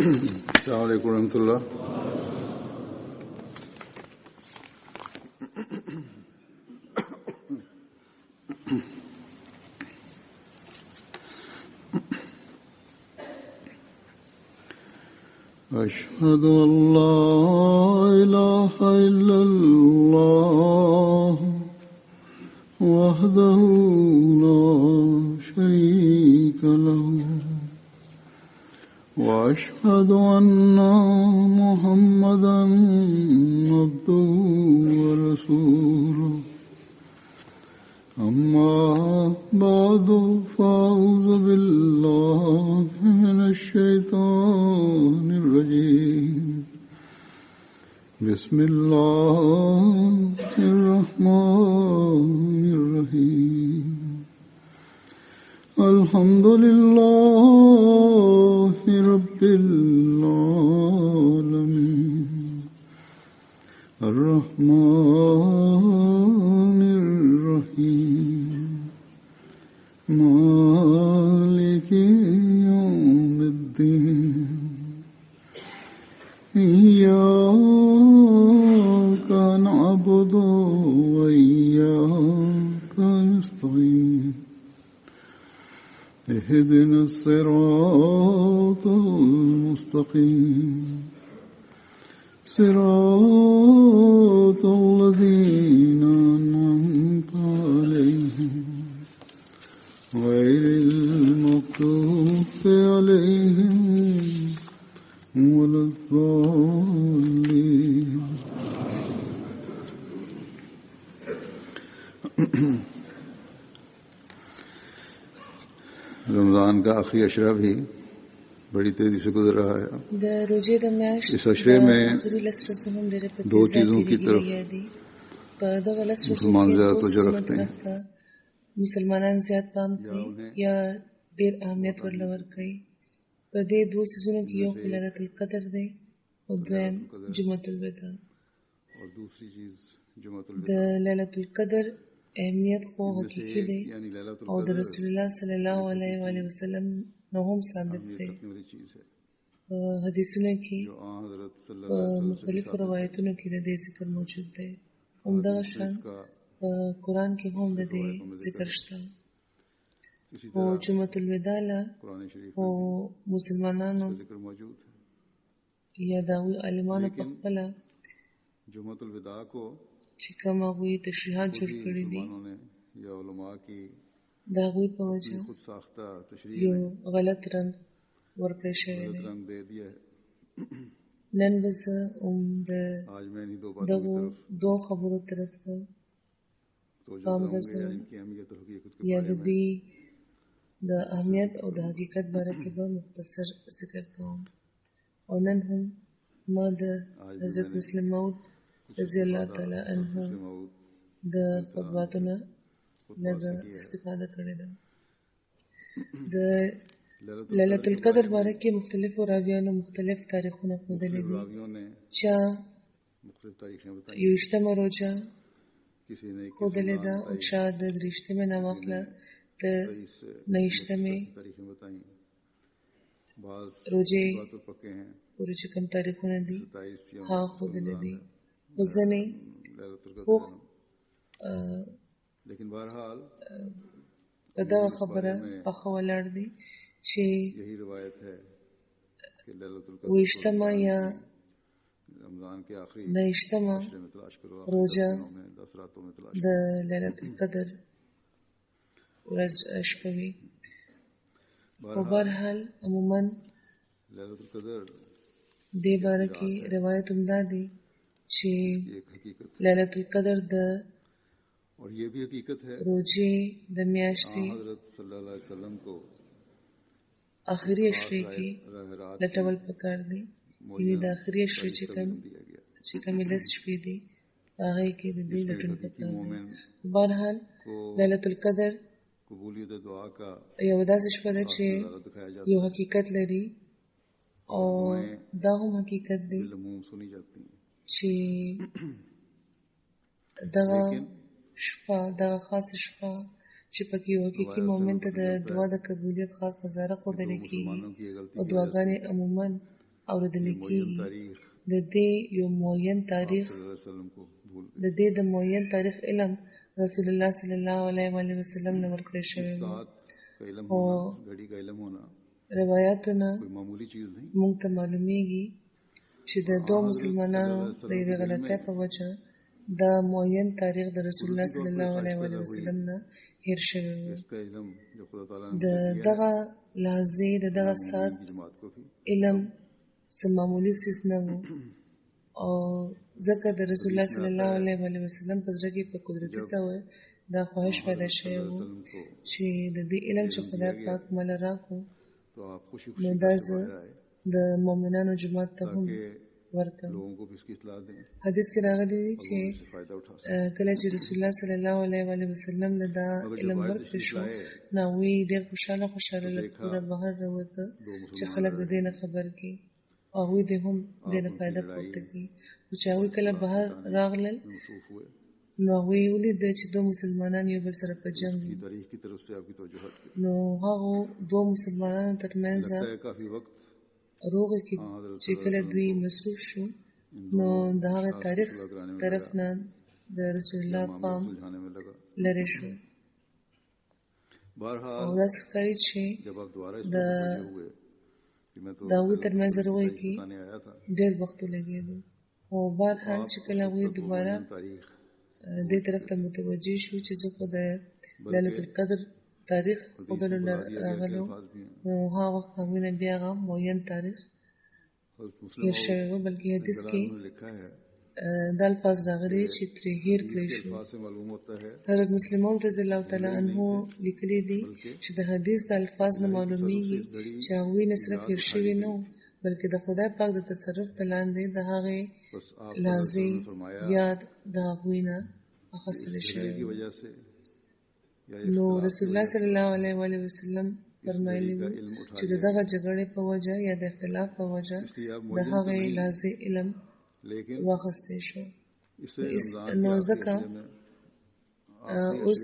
अस्सलाम वालेकुम रहमतुल्लाह। अशहदु अल्ला इलाहा इल्लल्लाह वहदहु ला शरीका लहु وأشهد أن محمدا عبده ورسوله أما بعد فأعوذ بالله من الشيطان الرجيم بسم الله الرحمن الرحيم الحمد لله رب العالمين الرحمن الرحيم مالك يوم الدين إياك نعبد وإياك نستعين اهدنا الصراط المستقيم صراط الذين أنعمت عليهم غير المغضوب عليهم ولا الضالين रमजान का आखिरी अशरा भी बड़ी तेजी से गुजर रहा है। इस अशरे में दो चीजों की तरफ मुसलमान ज्यादा तवज्जो रखते हैं। मुसलमानान ज्यादा पाम कई या देर अहमियत वर लवर कई पदे दो सीजनों की यो लैलतुल कदर दे और द्वैम जुमतुल विदा। और दूसरी चीज द लैलतुल कदर अहमियत को हकीकी दे और रसूलुल्लाह सल्लल्लाहु अलैहि वसल्लम नहुम साबित दे। हदीसों की मुख्तलिफ रवायतों की दे जिक्र मौजूद है। उम्दा शान कुरान के हम दे जिक्र शता वो जुमतुल विदा वो मुसलमानों या दावी अलिमानों पखला जुमतुल विदा को चिकमा हुई तशरीहात जुड़ करी दी दागुई पर वजह यो गलत रंग वर्कशे दे नन बस दो खबरों तरफ काम कर या दी द अहमियत और द हकीकत बारे के बाद मुख्तसर जिक्र करूँ और नन हम मद हज़रत मुस्लिम मौद रज़ी अल्लाह ताला अन्हु द फ़तवातुना लगा इस्तिफ़ादा करे दा द लैलतुल क़द्र बारे के मुख्तलिफ रावियान मुख्तलिफ तारीख़ों ने खुदले दी चा युश्तमा रोजा खुदले दा और चा द रिश्ते में नवाखला तर नइश्ते में रोजे पूरी चिकम तारीख़ों ने दी हाँ खुदले दी उज़ने वो लेकिन बहरहाल पदा खबरा पखवालार दी चे यही रिवायत है कि लैलतुल वो इज्तिमा या रमजान के आखिरी न इज्तिमा रोजा द लैलतुल क़द्र रज अशपवी बहरहाल अमूमन लैलतुल क़द्र दे बारे की रिवायत उम्दा दी चे लैलतुल क़द्र द और ये भी हकीकत है रोजे द म्याश्ती हज़रत सल्लल्लाहु अलैहि वसल्लम को आखिरी अशरे की लटवल पकार दी यानी द आखिरी अशरे चिकम मिलस शपीदी आगे की दी लटन पकार दी। बहरहाल लैलतुल क़द्र कबूलियत दुआ का या वदा से शपदा चे यो हकीकत लरी और दाहुम हकीकत दी सुनी जाती है चे दगा شپه دغه خاص شپه چې پکې یو حقیقي مومن ته د دعا د قبولیت خاص نظاره ښودل کېږي او دعاګانې عموما اوریدل معین کېږي تاریخ د دې یو معین تاریخ صلی الله علیه وسلم کو بھول د دې د معین تاریخ علم رسول الله صلی الله علیه و آله وسلم نه ورکړی شوی و ساعت کا علم او ہونا اس گھڑی کا علم ہونا روایتونه کوئی معمولی چیز نہیں موږ ته معلومیږي چې د دوه مسلمانانو د یوې غلطۍ په وجه دا معین تاریخ د رسول الله صلی الله علیه و آله وسلم نه هیر شوی و اس کا علم جو خدا تعالی د نے دغه لحظې د دغه ساعت کی جماعت کو بھی علم څه معمولی څیز نه و او ځکه د رسول الله صلی الله علیه و آله وسلم په زړه کې په قدرتي ډول دا خواهش پیدا شوی و چې د دې علم چې خدای پاک مل راکو تو آپ خوشی نو خوشی دا زه د مؤمنانو جماعت ته هم ورکم لوگوں کو بھی اس کی اطلاع دیں حدیث کې راغلی دی چې اس سے فائدہ اٹھا سکیں کله چې رسول الله صلی الله علیه و آله وسلم له دا علم ورکړ شو نو وی ډېر خوشاله له پورا بهر راوته چې خلک د دې نه خبر کی او وی د هم د نه فائدہ پورته کی او چې وی کله بهر راغلل مصروف ہوئے نو وی ولید چې دوه مسلمانان یو بل سره په جنگ کی تاریخ کی طرف سے آپ کی توجہ ہٹ گئی نو هغه دوه مسلمانانو ترمنځ لگتا ہے کافی وقت روغه کې چې کله دوی مصروف شو نو د هغه تاریخ طرف نه د رسول الله پام سلجھانے میں لگا لری شو بہرحال او دا څنګه چې جب آپ دوبارہ اس طرح متوجہ ہوئے کہ میں تو دا وی ترمنځ روغه کې بتانے آیا تھا ډېر وخت لګیدو او بهرحال چې کله وی دوباره تاریخ دې طرف ته متوجه شو چې زه خو د ليله القدر تاریخ خدای له راغلو نو هغه وخت هم نه بیا غو معین تاریخ هیر شوی و بلکې حدیث کې لکھا ہے د الفاظ راغلي چې ترې هیر کړی شو الفاظ سے معلوم ہوتا ہے حضرت مسلم رضی الله تعالی عنہ لیکلي دي چې د حدیث د الفاظ نه معلومیږي چې هغه نه صرف هیر شوی نه بلکې د خدای پاک د تصرف تلاندې د هغه لازم یاد د هغه نه اخستل شوی کی وجہ سے نو رسول الله صلی الله علیه و آله وسلم فرمایلی چې دغه جګړې په وجه یا د اختلاف په وجه د هغه لازم علم لیکن واخستې شو نو ځکه اوس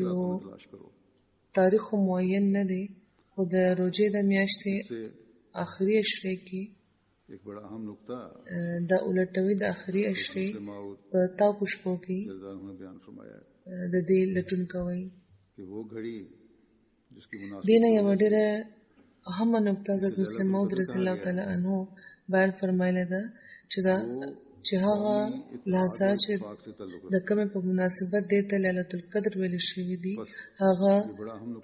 یو تاریخ معین نه دی خو د روزې د میاشتې آخري اشرې کې ایک بڑا اہم نقطہ د اولټوي د آخري اشرې په تاو پښپو کې بیان فرمایا ہے د دې لټون کوي کہ وہ گھڑی جس کی مناسبت دینه یو ډېره اهمه نقطه حضرت مسلم موعود رضی الله تعالی عنہ بیان فرمایله ده چې هغه لحظه چې د کومه په مناسبت د ليله القدر ویل شوی دی هغه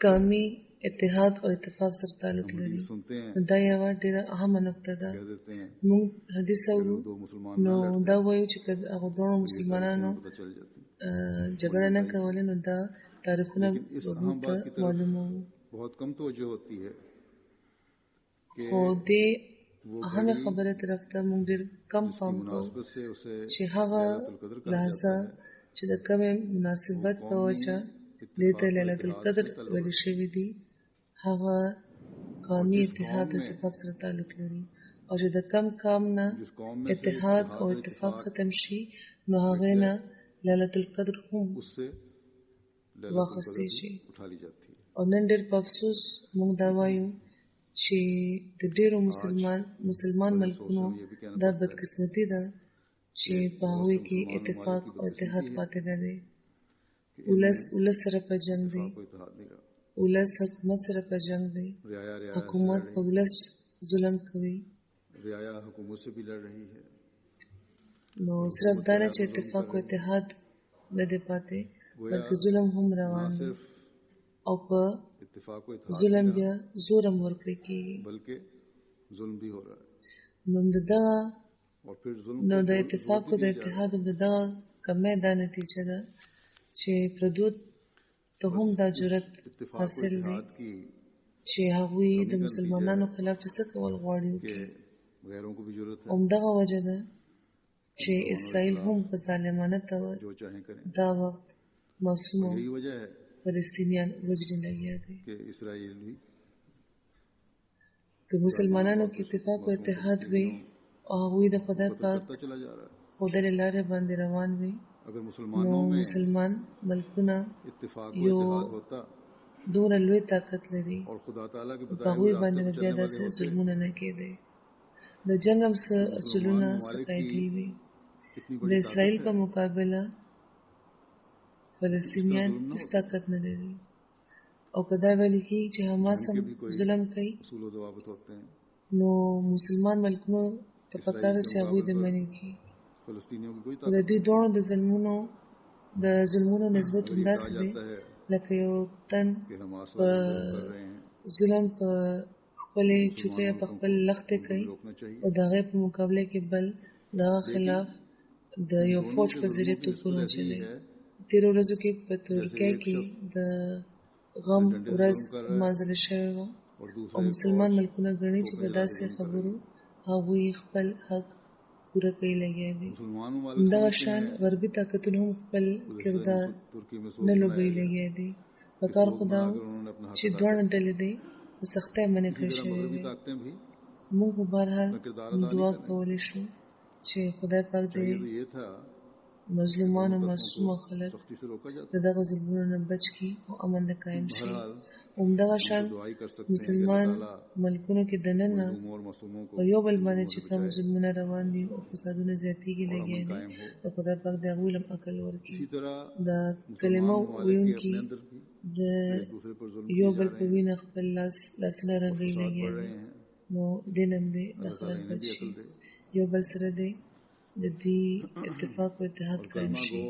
قومي اتحاد او اتفاق سره تعلق لري دا یو ډېره اهمه نقطه ده موږ حدیث اورو نو دا وایو چې هغه دوه مسلمانانو جګړه نه کولای نو دا تاریخونه معلومه بہت کم توجہ ہوتی ہے خو دې اهمه خبره طرف ته موږ ډېر کم پام کوو چې هغه لحظه چې د کومه مناسبت په وجه د ليله القدر ویل شوی دی هغه قومي اتحاد او اتفاق سره تعلق لري او چې د کم کام نه اتحاد او اتفاق ختم شي نو هغه نه ليله القدر هم واخستې شي او نن ډېر په افسوس موږ دا وایو چې د ډېرو مسلمان ملکونو دا بدقسمتي ده چې په هغوی کې اتفاق او اتحاد پاتې نه دی ولس سره په جنگ دی ولس حکومت سره په جنگ دی حکومت په ولس ظلم کوي رعایا حکومت سے بھی لڑ رہی ہے نو صرف دا نه چې اتفاق او اتحاد نه دی پاتې بلکې ظلم هم روان دی او په ظلم بیا زورم ورکړي کېږي بلکې ظلم بھی ہو رہا ہے نو د اتفاق او د اتحاد د دغه کمه دا نتیجه ده چې پردود ته هم دا جرأت حاصل دی چې هغوی د مسلمانانو خلاف څه کول غواړي غیروں کو بھی ضرورت ہے همدغه وجه ده چې اسرائیل هم په ظالمانه تور دا وخت معصوم یہی وجہ ہے فلسطینیان وجنه لګیا دي کہ اسرائیل بھی که مسلمانانو کې اتفاق او اتحاد وي او هغوی د خدای پاک چلا جا رہا ہے خدای لاره باندې روان وي اگر مسلمانوں میں مسلمان ملکونه اتفاق و اتحاد ہوتا دومره لوی طاقت لري اور خدا تعالیٰ کے هغوی باندې بیا داسې ظلمونه نه کېدی د جنگ هم څه اصولونه څه قاعدې وي. د اسرائیل په مقابله فلسطینیان هیڅ طاقت نه لري، او که دا ویل کېږي چې حماس هم ظلم کوي، نو مسلمان ملکونو ته پکار ده چې هغوی د منع کړي. د دوی دواړو د ظلمونو نسبت همداسې دی لکه یو تن په ظلم په خپلې چوکۍ په خپل لښتې کوي او د هغې په مقابله کې بل د هغه خلاف د یو فوج په ذریعه توپونه چلوي. تېرو ورځو کې په ترکیه کې د غم ورځ لمانځل شوې وه او مسلمان ملکونه ګڼي چې په داسې خبرو هغوی خپل حق پوره کوي لګیا دي. همدغه شان غربي طاقتونه هم خپل کردار نه لوبوي لګیا دي. پکار خو دا و چې دواړه ډلې دې په سختۍ منع کړای شوې وي. موږ په بهرحال دعا کولی شو چې خدای پاک دې مظلومان او معصومه خلک د دغه ظلمونو نه بچ کړي او امن د قایم شي. همدغه شان مسلمان ملکونو کې دننه او یو بل باندې چې کوم ظلمونه روان دي او فسادونه زیاتېږي لګیا دي، نو خدای پاک د هغوی هم عقل ورکړي. د کلمه ویونکي د یو بل په وینه خپل لاسونه رنګوي لګیا دي، نو دې نه هم دې د خلک بچ شي. یو بل سره دې د دوی اتفاق او اتحاد قایم شي.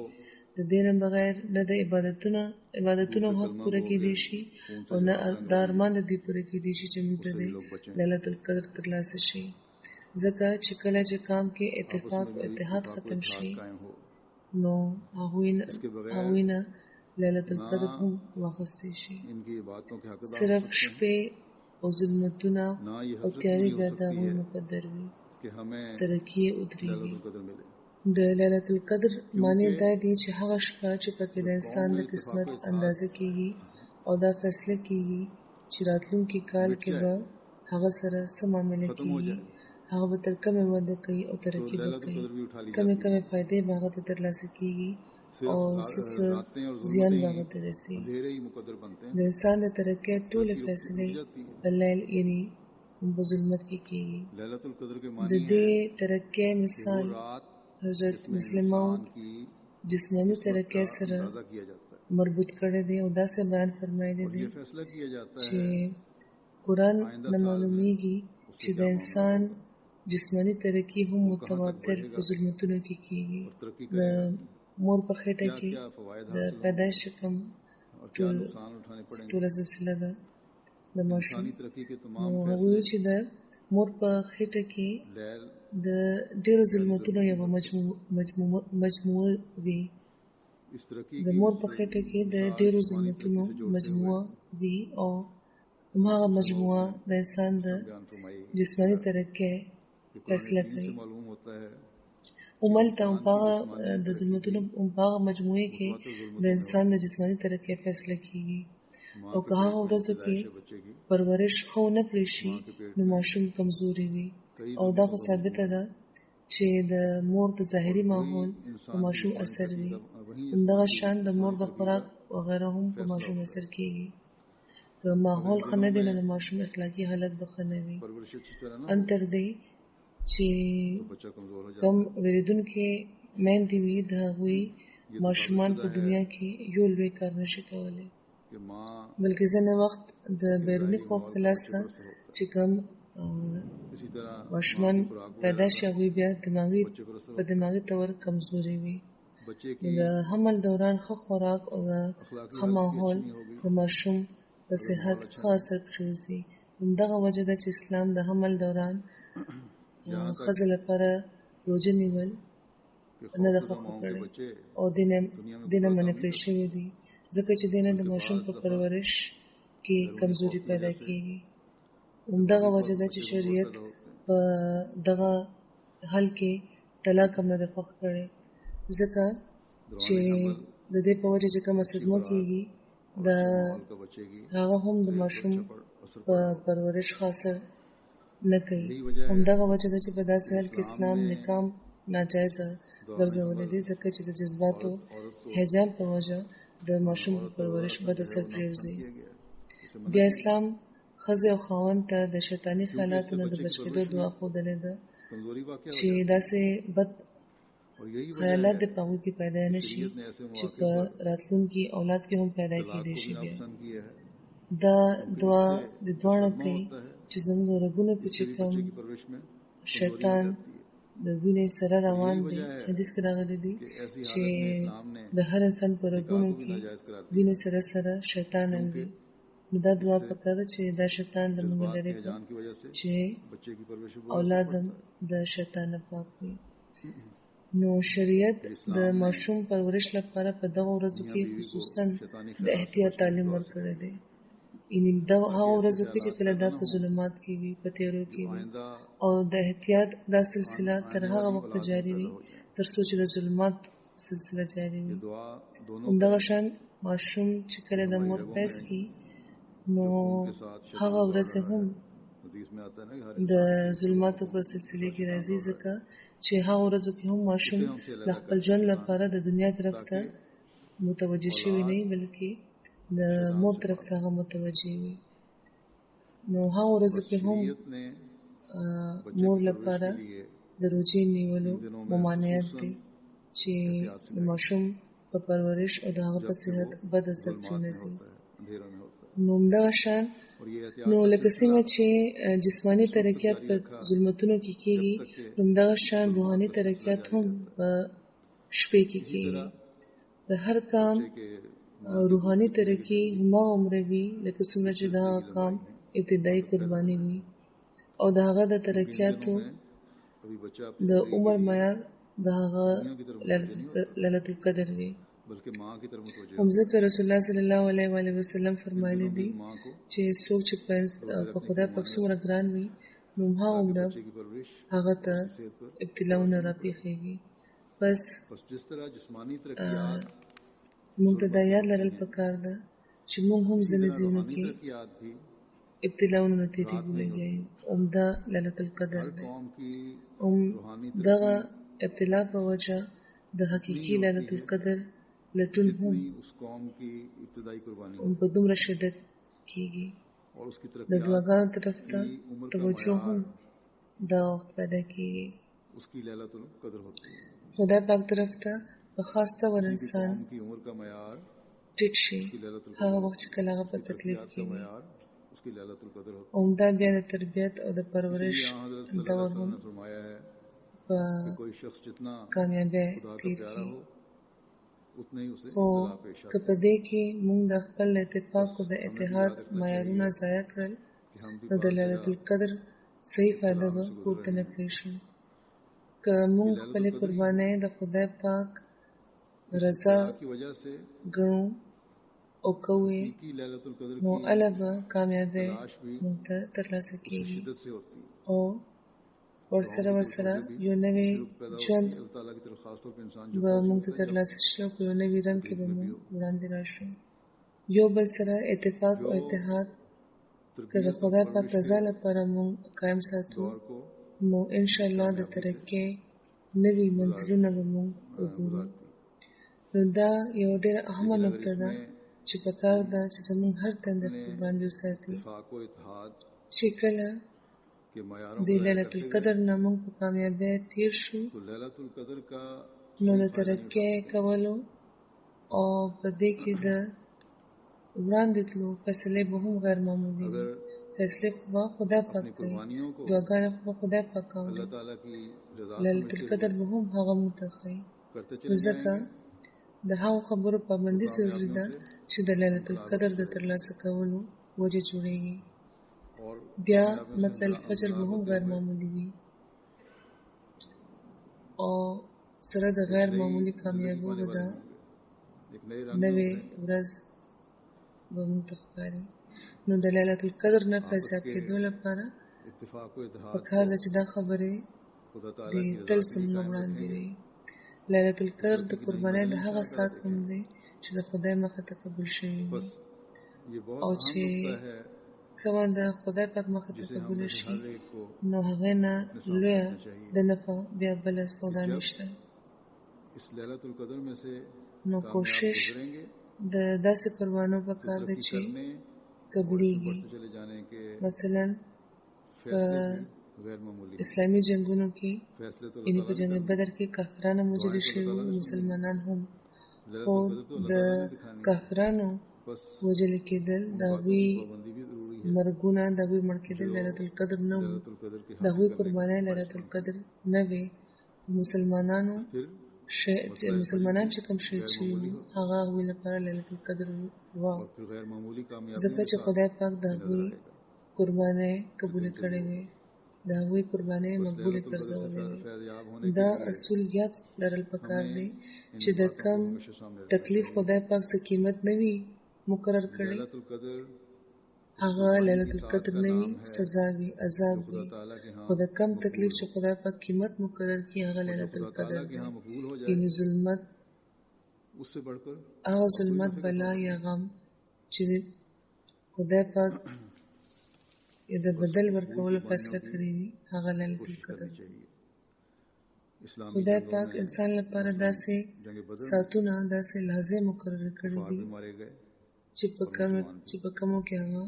د دې نه بغیر نه د عبادتونو حق پوره کېدی شي او نه د ارمان د دوی پوره کېدی شي چې موږ ته د لیلة القدر ترلاسه شي. ځکه چې کله چې کام کې اتفاق او اتحاد ختم شي، نو هغوی نه لیلة القدر هم واخیستی شي. صرف شپې او ظلمتونه او تیارې بیا د هغوی مقدر وي، ترقي یې ودرېږي. د لیلة القدر معنی دا دی چې هغه شپه چې پکې د انسان د قسمت اندازه کېږي او دا فیصله کېږي چې راتلونکي کال کې به هغه سره څه معامله کېږي، هغه به تر کومه وده کوي او ترقي به کوي، کومې فایدې به هغه ته ترلاسه کېږي او څه زیان به هغه ته رسېږي. د انسان د ترقۍ ټولې فیصلې په لیل یعنې په ظلمت کې کېږي. د دې ترقۍ مثال حضرت مسلم موعود جسمانی ترقۍ سره مربوط کړی دی او داسې بیان فرمایلی دی چې قرآن نه معلومیږي چې د انسان جسمانی ترقي هم متواتر په ظلمتونو کې کېږي. د مور په خېټه کې د پیدایش کوم ټوله سلسله ده د ماشوم، نو هغوی چې د مور په خېټه کې د ډېرو ظلمتونو یوه مجموعه وي. د مور په خېټه کې د ډېرو ظلمتونو مجموعه وي او هماغه مجموعه د انسان د جسمانی ترقۍ فیصله کوي. هملته د ظلمتونو په هغه مجموعې کې د انسان د جسمانی ترقۍ فیصله کېږي. او که هغه ورځو کې پرورش ښه ونه کړی شي، نو ماشوم کمزوري وي. او دا خو ثابته ده چې د مور د ظاهري ماحول په ماشوم اثر وي. همدغه شان د مور د خوراک وغیره هم په ماشوم اثر کېږي. که ماحول ښه نه دی، نو د ماشوم اخلاقي حالت به ښه نه وي. ان تر دې چې کم وریدونکي میندې وي، د هغوی ماشومان په دنیا کې یو لوی کار نشي کولی، بلکې ځینې وخت د بیروني خوف د لاسه چې کم ماشومان پیدا شي، هغوی بیا په دماغي طور کمزوري وي. د حمل دوران ښه خوراک او د ښه ماحول د ماشوم په صحت ښه اثر پرېوزي. همدغه وجه ده چې اسلام د حمل دوران ښځې لپاره روژه نیول نه ده خوښه کړې او دې نه منع کړی شوی دي، ځکه چې دې نه د ماشوم په پرورش کې کمزوري پیدا کېږي. همدغه وجه ده چې شریعت په دغه حل کې طلاق هم نه ده خوښ کړی، ځکه چې د دې په وجه چې کومه صدمه کېږي، د هغه هم د ماشوم په پرورش ښه اثر نه کوي. همدغه وجه ده چې په داسې حال کې اسلام نکاح ناجایزه ګرځولی دی، ځکه چې د جذباتو هیجان په وجه د ماشوم په پرورش بد اثر پرېوزي. بیا اسلام ښځې او خاوند ته د شیطاني خیالاتو نه د بچ کېدو دعا ښودلې ده چې داسې بد خیالات د پاغوی کې پیدا نه شي چې په راتلونکي اولاد کې هم پیدا کېدای شي. بیا دا دعا د دواړه کوي چې زموږ رګونه په چې کوم شیطان د وینې سره روان دی. حدیث کې راغلی دی چې د هر انسان په رګونو کې وینې سره سره شیطان هم دی. نو دا دعا پکار چې دا شیطان له موږ لرې کړي چې اولاد هم د شیطان نه پاک وي. نو شریعت د ماشوم پرورش لپاره په دغه ورځو کې خصوصا د احتیاط تعلیم ورکړی دی. یعنې هغه ورځو کې چې کله دا په ظلمات کې وي، په تیارو کې وي، او د احتیاط دا سلسله تر هغه وخت جاری وي تر څو چې د ظلمات سلسله جاری وي. همدغه شان ماشوم چې کله د مور پیس کې نو هغه ورځ هم د ظلماتو په سلسله کې راځي، ځکه چې هغه ورځو کې هم ماشوم د خپل ژوند لپاره د دنیا طرف ته متوجه شوی نه، بلکې د مور طرف ته هغه متوجه وي. نو هغه ورځو کې هم مور لپاره د روژې نیولو ممانعت دی چې د ماشوم په پرورش او د هغه په صحت بد اثر پرېنځي. نو همدغه شان نو لکه څنګه چې جسمانی ترقیات په ظلمتونو کې کېږي، همدغه شان روحاني ترقیات هم په شپې کې کېږي. د هر کام روحاني ترقی هماغه عمره وي لکه څومره چې دا کام ابتدایي قرباني وي، او د هغه د ترقیاتو د عمر معیار د هغه ليلة القدر وي. هم ځکه رسول الله صلی الله علیه و آله وسلم فرمایلی دی چې څوک چې په خدای پاک څومره ګران وي نو هغه عمره هغه ته ابتلاونه راپېښېږي. بس موږ ته دا یاد لرل پکار ده چې موږ هم ځینې ځایونو کې ابتلاونه نه تېرېږو. عمده ليلة القدر دی. دغه ابتلا په وجه د حقیقي ليلة القدر لټون هم په دومره شدت کېږي. د دعاګانو طرف ته توجه هم دا وخت پیدا کېږي. خدای پاک طرف ته په خاص ډول انسان ټیټ شي هغه وخت چې کله هغه په تکلیف کې وي. عمده بیا د تربیت او د پرورش دور هم په کامیابی تیر کړي. خو که په دې کې موږ د خپل اتفاق او د اتحاد معیارونه ضایع کړل نو د ليلة القدر صحیح فایده به پورته نه پرېږدو. که موږ خپلې قربانۍ د خدای پاک رضا ګڼو او کوو نو هله به کامیابی موږ ته ترلاسه کېږي او ورسره یو نوی ژوند به موږ ته ترلاسه شي او په یو نوي رنګ کې به موږ وړاندې راشو. یو بل سره اتفاق او اتحاد که د خدای پاک رضا لپاره موږ قایم ساتو نو انشاءالله د ترقۍ نوي منزلونه به موږ وګورو. نو دا یو ډېره اهمه نقطه ده چې پکار ده چې زموږ هر تن د خپل باندې وساتي چې کله د ليلة القدر نه موږ په کامیابی تیر شو نو د ترقۍ کولو او په دې کې د وړاندې تلو فیصلې به هم غیر معمولي وي. فیصلې به خدای پاک کوي، دعاګانې به خدای پاک کوي، ليلة القدر به هم هغه موږ ته ښیي. نو ځکه د هغو خبرو پابندي ضروري ده چې د ليلة القدر د ترلاسه کولو وجه جوړېږي. بیا مطلع الفجر به هم غیر معمولي وي او سره د غیر معمولي کامیابیو به دا نوې ورځ به موږ ته ښکاري. نو د ليلة القدر نه فیضیاب کېدو لپاره پکار ده چې دا خبرې د تل زموږ وړاندې وي. ليلة القدر د قربانۍ د هغه ساعت هم دی چې د خدای مخې ته قبول شوی وي او چې کومه د خدای پاک مخې ته قبول شي نو هغې نه لویه د نفع بیا بله سودا نشته. نو کوشش د داسې قربانو پکار دی چې قبليږي. مثلا په اسلامي جنگونو کې یعنی په جنگ بدر کې کافرانو وژل شوي مسلمانان هم، خو د کافرانو وژل کېدل د هغوی مرګونه د هغوی مړ کېدل ليلة القدر نه و، د هغوی قربانۍ ليلة القدر نه وې. مسلمانان چې کوم شهید شوي وو هغه هغوی لپاره ليلة القدر وه، ځکه چې خدای پاک د هغوی قربانۍ قبول کړې وې، د هغوی قربانۍ مقبولې ګرځولې وې. دا اصول یاد لرل پکار دی چې د کم تکلیف خدای پاک څه قیمت نه وي مقرر کړی، هغه ليلة القدر نه وي، سزا وي، عذاب وي. خو د کم تکلیف چې خدای پاک قیمت مقرر کړي هغه ليلة القدر دی. یعنی ظلمت، هغه ظلمت بلا یا غم چې خدای پاک د بدل ورکولو فیصله کړې وي هغه ليلة القدر. خدای پاک انسان لپاره داسې ساعتونه، داسې لحظې مقرر کړې دي چې په کومو کې هغه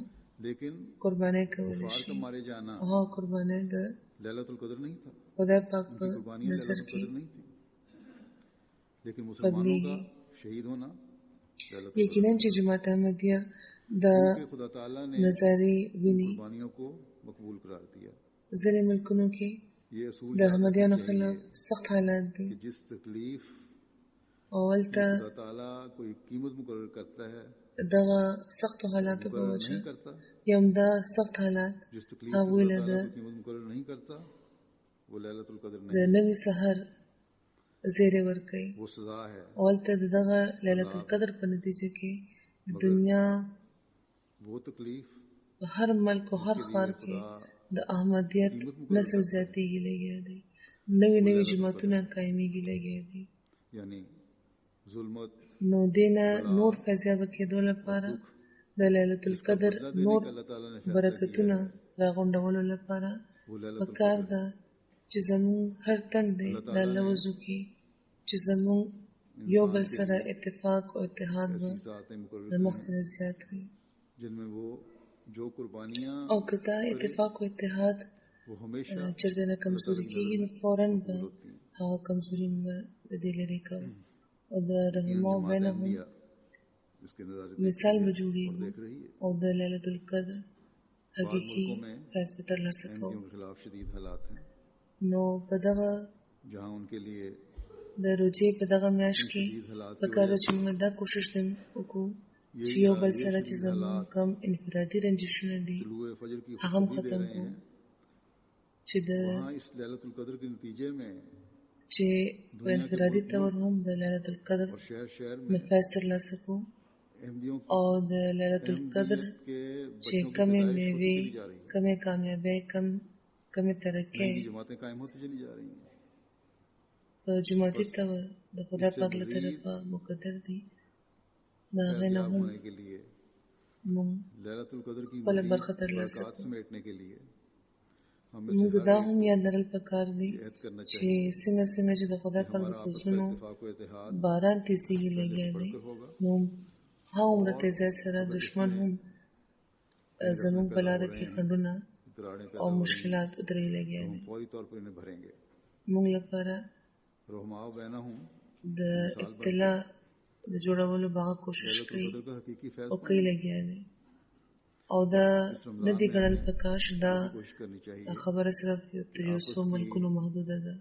قربانۍ کولی شي. هغه قربانۍ د خدای پاک په نظر کې قبليږي. یقینا چې جماعت احمدیه د نظارې ویني. ځینې ملکونو کې د احمدیانو خلاف سخت حالات دي او هلته دغه سختو حالاتو په وجه یا همدا سخت حالات هغوی له د نوي سحر زیری ورکوي او هلته د دغه ليلة القدر په نتیجه کې د دنیا په هر ملک او هر ښار کې د احمدیت نسل زیاتېږي لګیا دی، نوي جماعتونه قایمېږي لګیا دي. نو دینه نور فیضیابه کېدو لپاره د ليلة القدر نور برکتونه راغونډولو لپاره پکار ده چې زموږ هر تن دی د الله وضو کې چې زموږ یو بل سره اتفاق او اتحاد به د مخکې نه زیات وي. او که دا اتفاق او اتحاد چېرته نه کمزوري کېږي نو فوراً به هغه کمزوري موږ د دې لرې کوو او د رحماو بینهم مثال به جوړېږو او د ليلة القدر حقیقي فیض به ترلاسه کوو. نو په دغه د روژې په دغه میاشت کې پکار ده چې موږ دا کوشش وکړو چې یو بل سره چې زموږ کم انفرادي رنجشونه دي هغه هم ختم کړو، چې په انفرادي طور هم د ليلة القدر نه فیض ترلاسه کړو او د ليلة القدر چې کمې میوې، کمې کامیابۍ، کمې ترقۍ په جماعتي طور د خدای پاک له طرفه مقدر دي، د هغې نه هم موږ خپله برخه ترلاسه کړو. موږ دا هم یاد لرل پکار دي چې څنګه چې د خدای پاک د فضلونو باران تیزیږي لګیا دی، نو هغومره تیزۍ سره دشمن هم زموږ په لاره کې خنډونه او مشکلات ودرې لګیا دی. موږ لپاره د ابتلا د جوړولو باغه کوشش کوي او کوي لګیا دی او دا نه دی ګڼل پکار چې دا خبره صرف تر یو څو ملکونو محدوده ده.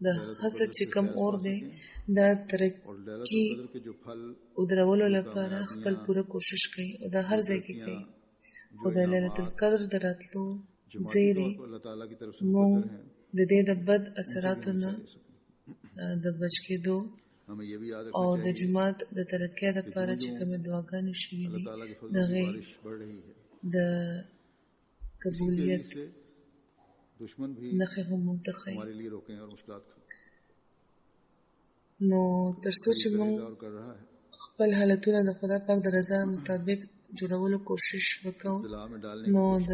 د حسد چې کم اور دی دا ترقي او درولو لپاره خپل پوره کوشش کوي او دا هر ځای کې کوي. خو د ليلة القدر د راتلو زیری موږ د دې د بد اثراتو نه د بچ کېدو او د جماعت د ترقۍ لپاره چې کومې دعاګانې شوي دي د هغې د قبولیت نښې هم موږ ته ښیي. نو تر څو چې موږ خپل حالتونه د خدای پاک د رضا مطابق جوړولو کوشش وکړو نو د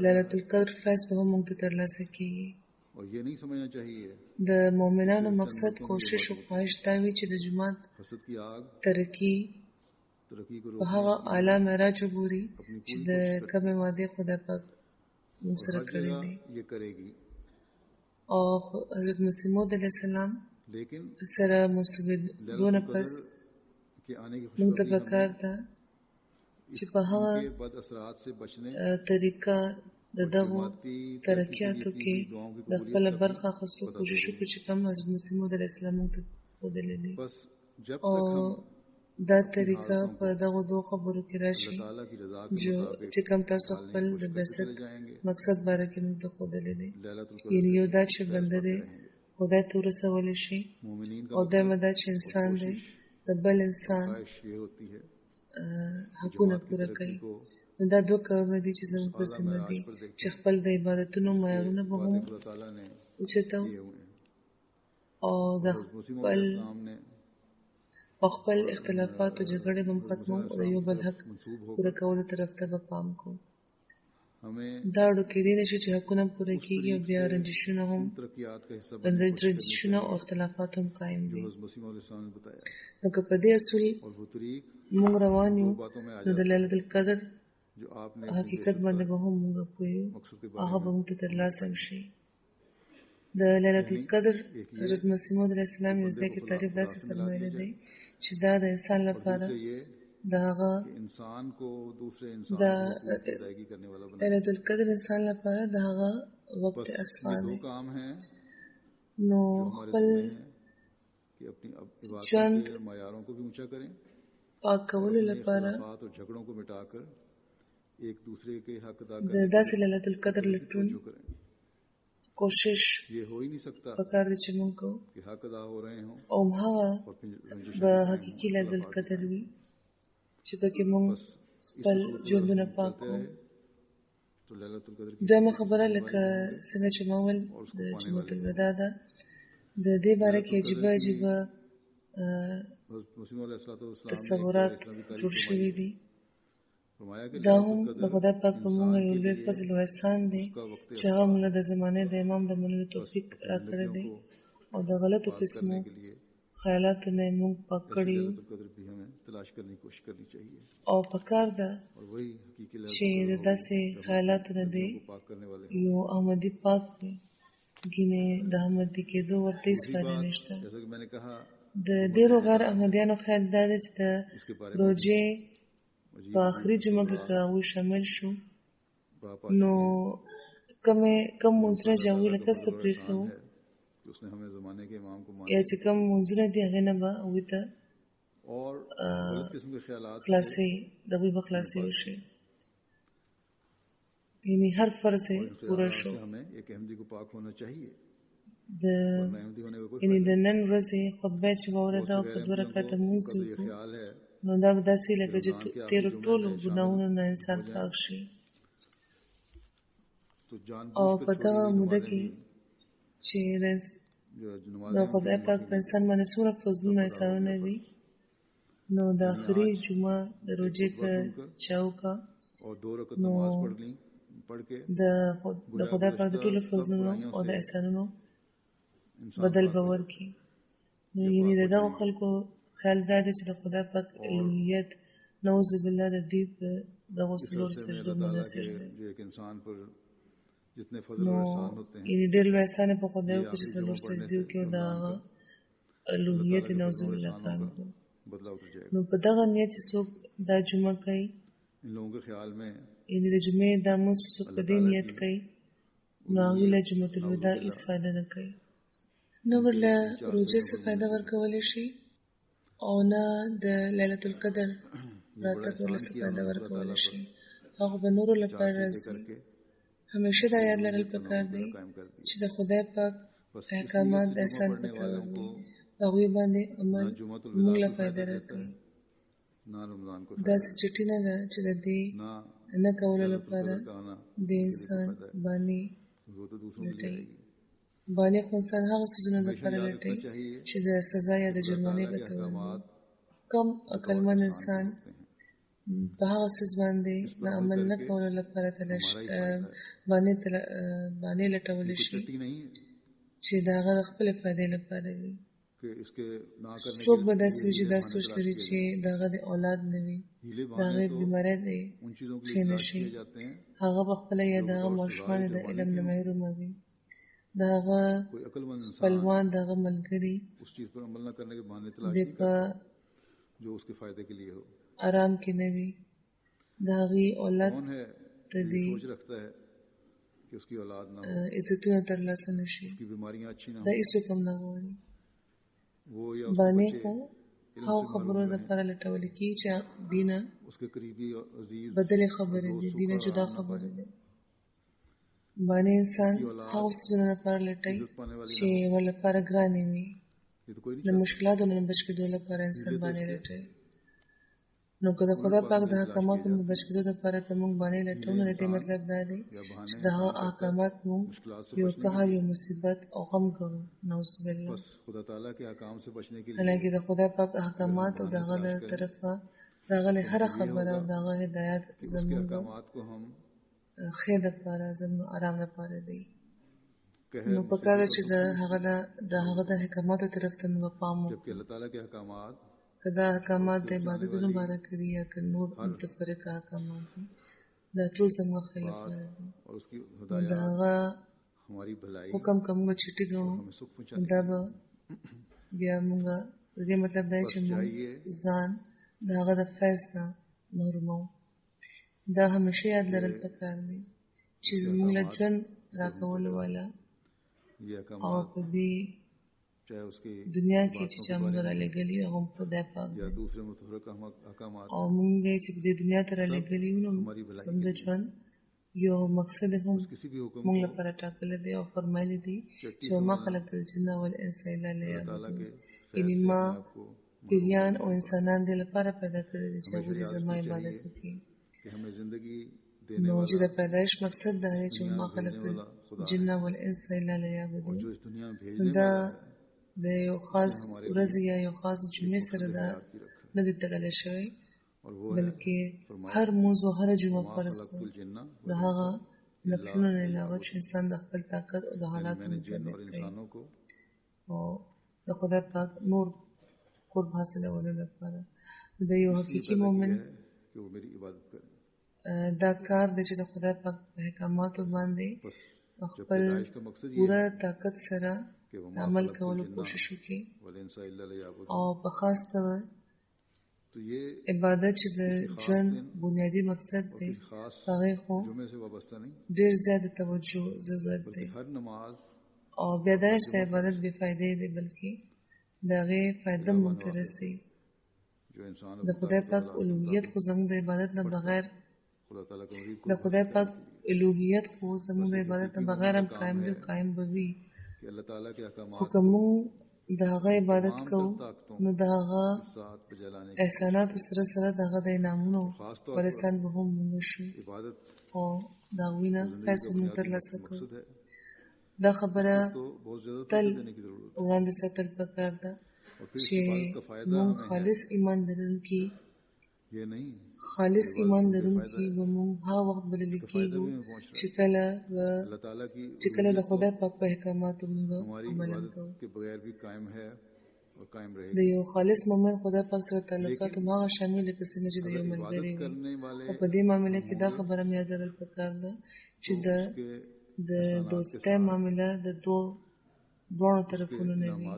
ليلة القدر فیض به هم موږ ته ترلاسه کېږي. और ये नहीं समझना चाहिए د مؤمنانو مقصد کوشش او خواهش دا وي چې د جماعت حسد की आग ترقی को په هغه اعلی معراج وګوري چې د کومه وعده خدای پاک موږ سره کړې دي ये करेगी او حضرت مسیح موعود علیه السلام लेकिन سره مصیبتونو پس के आने की موږ ته پکار ده چې په هغه बद असरात से बचने طریقه د دغه ترقیاتو کې د خپل برخه خاصو کوشش وکړو چې کوم حضرت مسیح موعود علیه السلام ته ودلې دي او دا طریقه په دغه دوه خبرو کې راشي چې کوم تاسو خپل د بعثت مقصد باره کې موږ ته ودلې دي یعنی یو دا چې بنده دی خدای ته ورسول شي او دا مدا چې انسان دی د بل انسان حقونه پوره کوي نو دا دوه کارونه دي چې زموږ په ذمه دي چې خپل د عبادتونو معیارونه به هم اوچتو او د خپل اختلافات او جګړې به ختمو او د یو بل حق پوره کولو طرف ته به پام کوو دا اړو کې دي نشي چې حقونه پوره کیږي او بیا رنجشونه هم رنجشونه او اختلافات هم قائم دي نو که په دې اصول موږ روان یو نو د لیلۃ القدر حقیقت باندې به هم موږ پوهیو هغه به موږ ته ترلاسه شي د لیلۃ القدر حضرت مسیح موعود علیه السلام یو ځای کې تعریف داسې فرمایلی دی چې دا د انسان لپاره د هغه د لیلۃ القدر انسان لپاره د هغه وقت اسفا دی نو خپل ژوند پاک کولو لپاره د داسې لیلۃ القدر لټون کوشش پکار دي چې موږ کوو او هغه به حقیقي لیلۃ القدر وي چې پکې موږ خپل ژوندونه پاک کړو دویمه خبره لکه څنګه چې ما وویل د جمعة الوداع ده د دې باره کې عجیبه تصورات جوړ شوي دي دا هم د خدای پاک په موږ یو لوی فضل او احسان دی چې هغه موږ د زمانې د امام د منلو توفیق راکړی دی او د غلطو قسمو خیالاتو نه موږ پاک کړي یو او پکار ده چې د داسې خیالاتو نه دی یو احمدي پاک وي ګینه د احمدي کېدو ورته هیڅ فایده نشته د ډېرو غیر احمدیانو خیال دا دی چې د روژې په آخري جمعه کې که هغوی شامل شو نو کم منځونه چې هغوی لکه څه پرېښي وو یا چې کم منځونه دي هغې نه به هغوی ته خلاصې د هغوی به خلاصې وشي یعنی هر فرض یې پوره شو یعنی د نن ورځې خطبه چې به اورېده او په 2 رکعته لمونځ وکړو نو دا به داسې لکه چې تېرو ټولو ګناهونو نه انسان پاک شي او په دغه موده کې چې د خدای پاک په انسان باندې څومره فضلونه احسانونه وي نو د آخري جمعه د روژې که چا وکړه نو د خدای پاک د ټولو فضلونو او د احسانونو بدل به ورکړي نو یعنې د دغو خلکو خیال دا دی چې د خدای پاک الوهیت نعوذ بالله د دې په دغو څلورو سجدو منحصر دی نو یعنې ډېر لوی احسان یې په خدای وکړو چې 4 سجدې وکړي او د هغه الوهیت نعوذ بالله قایم کړو نو په دغه نیت چې څوک دا جمعه کوي یعنې د جمعې دا لمونځ چې څوک په دې نیت کوي نو هغوی له جمعة الوداع هېڅ فایده نه کوي نه ورله روژې څه فایده ورکولی شي او نه د لیلۃ القدر راتګ ورله څه فایده ورکولی شي هغه به نورو لپاره راځي همیشه دا یاد لرل پکار دی چې د خدای پاک احکامات د احسان په تور وي هغوی باندې عمل موږ له فایده راکوي داسې چټي نه ده چې د دې نه کولو لپاره د انسان باندې لټوي باندې خو انسان هغه څیزونه دپاره لټوي چې د سزا یا د جرمانې په تور وي کم عقلمند انسان په هغه څیز باندې د عمل نه کولو لپاره باندې لټولی شي چې د هغه خپل فائدې لپاره وي. څوک به داسې وي چې دا سوچ لري چې د هغه د اولاد نه وي، د هغې بیماری دی ښې نه شي، هغه به خپله یا د هغه ماشومان د علم نه محرومه وي، د هغه خپلوان د هغه ملګري د په آرام کې نه وي، د هغې اولاد ته د عزتونه ترلاسه نه شي. دا هېڅوک هم نه غواړي. بانې خو هغو خبرو دپاره لټولې کېږي چې دینه بدلې خبرې دي، دینه جدا خبرې دي. بانې انسان هغو څیزونو لپاره لټوي چې ورلپاره ګرانې وي. د مشکلاتو نه بچ کېدو لپاره انسان بانې لټوي. نو که د خدای پاک د احکاماتو نه د بچ کېدو لپاره که موږ بانې لټوو، نو د دې مطلب دا دی چې د هغه احکامات موږ یو قهر، یو مصیبت او غم ګڼو. نعوذ بالله. حالانکه د خدای پاک احکامات او د هغه له طرفه راغلې هره خبره او د هغه هدایت زموږ ښې دپاره، زموږ آرام دپاره دی. نو پکار ده چې د هغه د احکاماتو طرف ته موږ پام وکړو. که دا احکامات د عبادتونو باره کړي یا که نور متفرقه احکامات دي، دا ټول زموږ ښې لپاره دي. نو د هغه حکم که موږ چټي ګڼو، دا به بیا موږ د دې مطلب دا چې موږ ځان د هغه د فیض نه محروموو. دا همیشه یاد لرل پکار دی چې موږ له ژوند راکولو والا او په دې دنیا کې چې چا موږ رالېږلي هغه خدای پاک دی، او موږ چې په دې دنیا ته رالېږلي یو، نو زموږ د ژوند یو مقصد هم موږ لپاره ټاکلی دی او فرمایلی دی چې وما خلقت الجن والانس الا لیعبدون، یعنې ما پیریان او انسانان دې لپاره پیدا کړي دي چې هغوی دې زما عبادت وکړي. نو چې د پیدایش مقصد دا دی چې وما خلقت الجن والانس الا لیعبدون، دا د یو خاص ورځې یا یو خاص جمعې سره دا نه دی تړلی شوی، بلکې هر مونځ او هره جمعه فرض ده د هغه نفلونو نه علاوه چې انسان د خپل طاقت او د حالاتو مطابق کوي او د خدای پاک نور قرب حاصلولو لپاره. د یو حقیقي مؤمن دا کار دی چې د خدای پاک په احکاماتو باندې خپل پوره طاقت سره عمل کولو کوشش وکړي، او په خاص ډول عبادت چې د ژوند بنیادی مقصد دی، هغې خو ډېر زیاده توجه ضرورت دی. او بیا دا چې د عبادت بې فایدې دی، بلکې د هغې فایده موږ ته رسي. د خدای پاک الوهیت خو زموږ د عبادت نه بغیر د خدای پاک الوهیت خو زموږ د عبادت نه بغیر هم قایم دی او قایم به وي. خو که موږ د هغه عبادت کوو، نو د هغه احساناتو سره سره د هغه د انعامونو پر احسان به هم موږ شو او د هغوی نه فیض به موږ ترلاسه کوو. دا خبره تل وړاندې ساتل پکار ده چې موږ خالص ایمان لرونکي به موږ هغه وخت بللی کېږو چې کله د خدای پاک په احکاماتو موږ عمل کوو. د یو خالص مؤمن خدای پاک سره تعلقات هغه شان وي لکه څنګه چې د یو ملګري وي. او په دې معامله کې دا خبره هم یاد لرل پکار ده چې د دوستۍ معامله د دواړو طرفونو نه وي.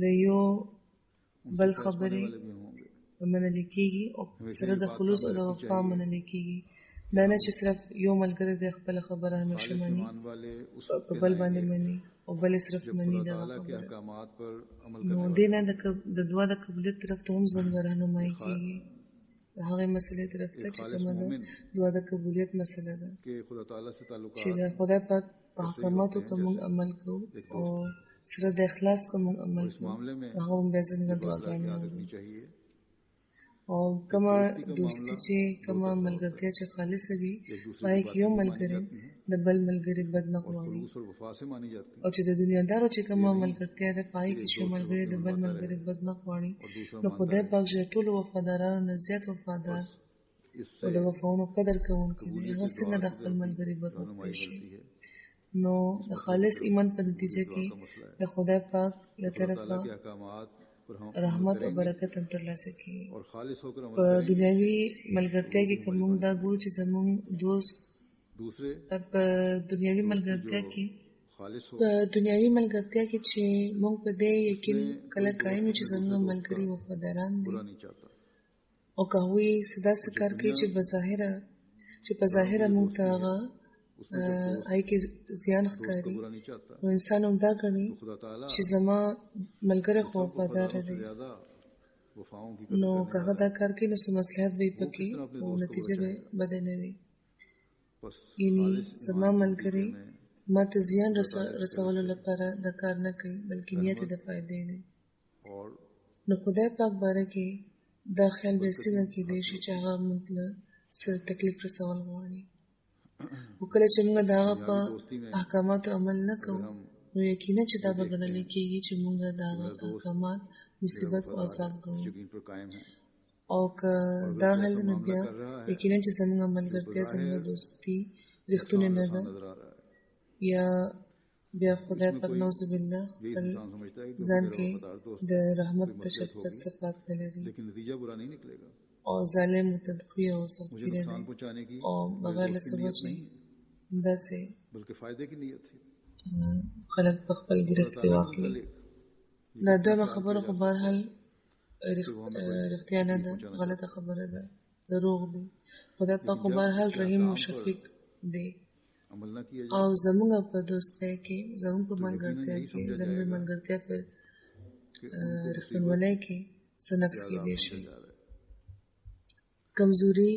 د یو بل خبرې منل کېږي او سره د خلوص او د وفا منل کېږي. دا نه چې صرف یو ملګری د خپل خبره همیشه مني په بل باندې مني او بل صرف مني دغه خبره. نو دې نه د دعا د قبولیت طرف ته هم زموږ رهنمایي کېږي، د هغې مسئلې طرف ته چې کومه د دعا د قبولیت مسله ده چې د خدای پاک په احکاماتو که موږ عمل کوو او سره د اخلاص که موږ عمل کوو، هغه هم بیا زموږ دعاګانې اوري. او کومه دوستي چې کومه ملګرتیا چې خالصه وي، په هغې کې یو ملګری د بل ملګري بد نه غواړي. او چې د دنیادارو چې کومه ملګرتیا ده، په هغې کې چې یو ملګری د بل ملګري بد نه غواړي، نو خدای پاک چې د ټولو وفادارانو نه زیات وفادار او د وفاونو قدر کوونکی دی، هغه څنګه د خپل ملګري بد وغوښتی شي. نو د خالص ایمان په نتیجه کې د خدای پاک له طرفه رحمت او برکت هم ترلاسه کیږي. په دنیوي ملګرتیا کې که موږ دا ګورو چې زموږ دوست په دنیوي ملګرتیا کې چې موږ په دې یقین کله قایم یو چې زموږ ملګري وفاداران دي او که هغوی داسې کار کوي چې په ظاهره موږ ته هغه هغې کې زیان ښکاري، نو انسان هم دا ګڼي چې زما ملګری خو وفاداره دی، نو که هغه دا کار کوي نو څه مصلحت به یې پکې او نتیجه به بده نه وي. یعنې زما ملګری ما ته زیان رسولو لپاره دا کار نه کوي بلکې نیت یې د فایدې دی. نو خدای پاک باره کې دا خیال به څنګه کېدی شي چې هغه موږ له څه تکلیف رسول غواړي. خو کله چې موږ د هغه په احکاماتو عمل نه کوو نو یقینا چې دا به ګڼلی کېږي چې موږ د هغه احکامات مصیبت او عذاب ګڼو، او که دا حل نو بیا یقینا چې زموږ ملګرتیا زموږ دوستي رښتونې نه ده، یا بیا خدای پاک نعوذ بالله خپل ځان کې د رحمت د شفقت صفات نه لري او ظالم متدخوی او سختگیره دی او بغیر له سبا چې داسې خلک په خپل ګرفت کې واخلي. دا دویمه خبره خو بهرحال رښتیا نه ده، غلطه خبره ده، دروغ دی. خدای پاک خو بهرحال رحیم او شفیق دی او زموږ په دوستۍ کې، زموږ په ملګرتیا کې، زموږ د ملګرتیا په رښتینولۍ کې څه نقص کېدی شي. کمزوري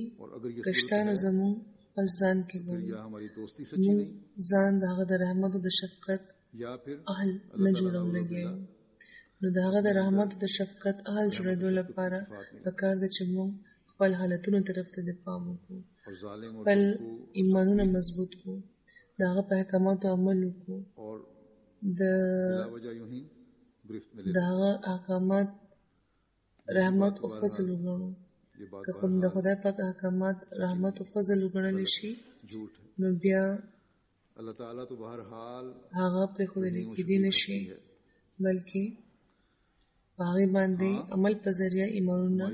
کشته نو زموږ خپل ځان کې به موږ ځان د هغه د رحمت او د شفقت اهل نه جوړولی یو. نو د هغه د رحمت او د شفقت اهل جوړېدو لپاره پکار ده چې موږ خپل حالتونو طرف ته د پام وکړو، خپل ایمانونه مضبوط کړو، د هغه په احکاماتو عمل وکړو، د هغه احکامات رحمت او فضل وګڼو. که د خدای پاک احکامات رحمت او فضل وګڼلی شي نو بیا هغه پرېښودلی کېدی نه شي، بلکې په هغې باندې عمل په ذریعه ایمانونه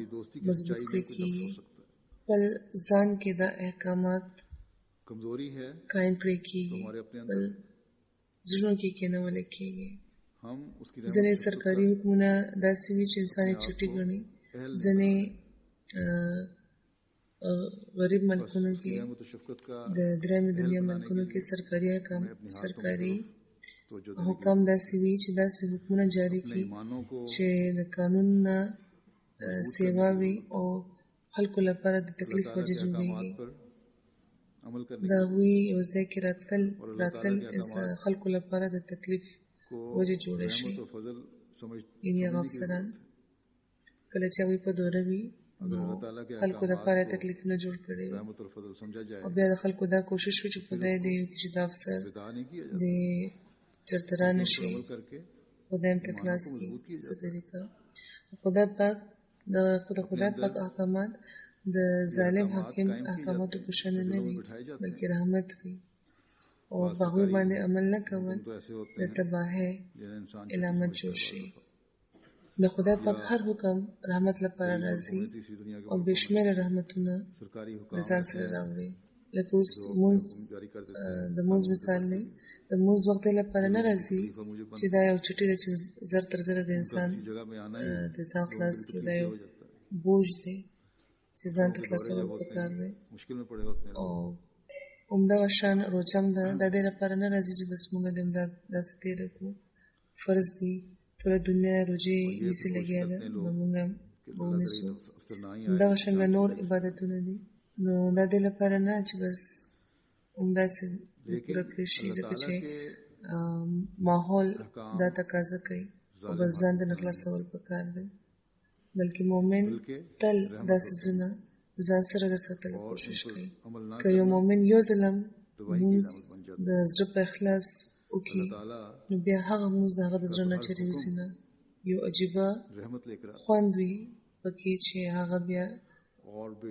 مضبوط کړی کېږي، خپل ځان کې دا احکامات قایم کړی کېږي، خپل زړونو کې کېنولی کېږي. ځینې سرکاري حکمونه داسې وي چې انسان یې چټي ګڼي، ځینې غریب ملکونو کې د درېیمې دنیا ملکونو کې سرکاري حکام داسې وي چې داسې حکمونه جاری کړي چې د قانون نه سیوا وي او خلکو لپاره د تکلیف وجه جوړېږي. د هغوی یو ځای کې راتلل خلکو لپاره د تکلیف وجه جوړه شي. یعنې هغه افسران کله چې هغوی په دوره وي نو خلکو لپاره تکلیفونه جوړ کړي وي او بیا د خلکو دا کوشش وي چې خدای دې وکړي چې دا افسر د چېرته رانه شي، خدای هم ته خلاص کړي څه طریقه. خدای پاک احکامات د ظالم حاکم احکاماتو په شان نه وي بلکې رحمت وي او په هغوی باندې عمل نه کول د تباهۍ علامت جوړ شي. د خدای پاک هر حکم رحمت لپاره راځي او بې شمېره رحمتونه له ځان سره راوړي. لکه اوس د مونځ مثال دی، د مونځ وخت لپاره نه راځي چې دا یو چټي ده چې زر تر زره د انسان د ځان خلاص کړي، دا یو بوج دی چې ځان ته خلاصول پکار دی. او همدغه شان روژه هم ده، د دې لپاره نه راځي چې بس موږ د داسې تېره کړو، فرض دی ټوله دنیا روژې نیسي لګیا ده نو موږ هم ونیسو. همدغه شان نور عبادتونه دي، نو د دې لپاره نه چې بس همداسې پوره کړی شي ځکه چې ماحول دا تقاضا کوي او بس ځان ته نه خلاصول پکار دی، بلکې مؤمن تل دا څیزونه ځان سره د ساتلو کوشش کوي. که یو مؤمن یو ځلم لمونځ د زړه په اخلاص وکړي نو بیا هغه لمونځ د هغه د زړه نه چرې وځي نه، یو عجیبه خوند وي پکې چې هغه بیا